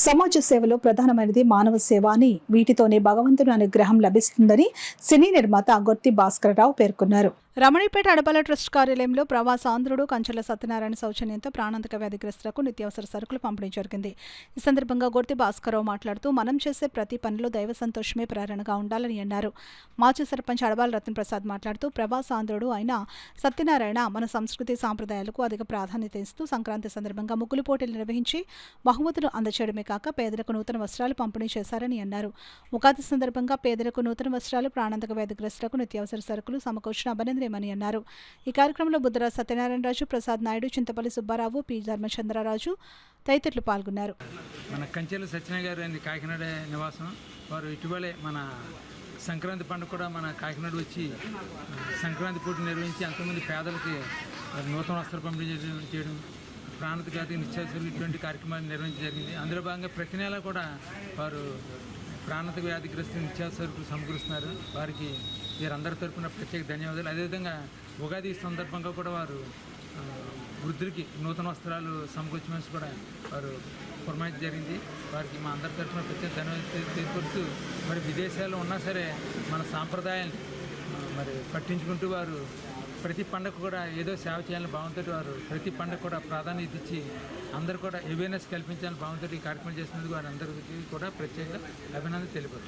సమాజ సేవలో ప్రధానమైనది మానవ సేవ అని, వీటితోనే భగవంతుని అనుగ్రహం లభిస్తుందని సినీ నిర్మాత గొర్తి భాస్కరరావు పేర్కొన్నారు. రమణిపేట అడపల ట్రస్ట్ కార్యాలయంలో ప్రవాసాంధ్రుడు కంచెల సత్యనారాయణ సౌజన్యంతో ప్రాణాంతక వ్యాధిగ్రస్తులకు నిత్యావసర సరుకులు పంపిణీ జరిగింది. ఈ సందర్భంగా గొర్తి భాస్కరరావు మాట్లాడుతూ, మనం చేసే ప్రతి పనిలో దైవ సంతోషమే ప్రేరణగా ఉండాలని అన్నారు. మాజీ సర్పంచ్ అడబాల రత్నప్రసాద్ మాట్లాడుతూ, ప్రవాసాంధ్రుడు అయిన సత్యనారాయణ మన సంస్కృతి సాంప్రదాయాలకు అధిక ప్రాధాన్యత ఇస్తూ సంక్రాంతి సందర్భంగా ముగ్గులు పోటీలు నిర్వహించి బహుమతులు అందచేయడమే కాక పేదలకు నూతన వస్త్రాలు పంపిణీ చేశారని అన్నారు. ఉగాది సందర్భంగా పేదలకు నూతన వస్త్రాలు, ప్రాణాంతక వ్యాధిగ్రస్తులకు నిత్యావసర సరుకులు సమకూర్చిన అభినందనీయమని అన్నారు. ఈ కార్యక్రమంలో బుద్ధరాజ్ సత్యనారాయణరాజు, ప్రసాద్ నాయుడు, చింతపల్లి సుబ్బారావు, పి ధర్మచంద్రరాజు తదితరులు పాల్గొన్నారు. మన కంచెల సత్యనారాయణ గారు అండి కాకినాడ నివాసం. వారు ఇటీవలే మన సంక్రాంతి పండుగ కూడా మన కాకినాడ వచ్చి సంక్రాంతి పోటీ నిర్వహించి ఎంతోమంది పేదలకి నూతన వస్త్రాలు పంపిణీ చేయడం, ప్రాణాంతక వ్యాధి నిత్యావసరాలు ఇటువంటి కార్యక్రమాలు నిర్వహించడం జరిగింది. అందులో భాగంగా ప్రతి నెల కూడా వారు ప్రాణాంతక వ్యాధిగ్రస్తులు నిత్యావసరాలు సమకూరుస్తున్నారు. వారికి వీరందరి తరపున ప్రత్యేక ధన్యవాదాలు. అదేవిధంగా ఉగాది సందర్భంగా కూడా వారు వృద్ధులకి నూతన వస్త్రాలు సమకూర్చమని కూడా వారు పురమాయించడం జరిగింది. వారికి మా అందరి తరఫున ప్రత్యేక ధన్యవాదాలు తెలియపరుస్తూ, మరి విదేశాల్లో ఉన్నా సరే మన సాంప్రదాయాన్ని మరి పట్టించుకుంటూ వారు ప్రతి పండుగ కూడా ఏదో సేవ చేయాలని భావంతో వారు ప్రతి పండుగ కూడా ప్రాధాన్యత ఇచ్చి అందరూ కూడా అవేర్నెస్ కల్పించాలని భావంతో ఈ కార్యక్రమం చేసినందుకు వారందరికీ కూడా ప్రత్యేక అభినందనలు తెలిపారు.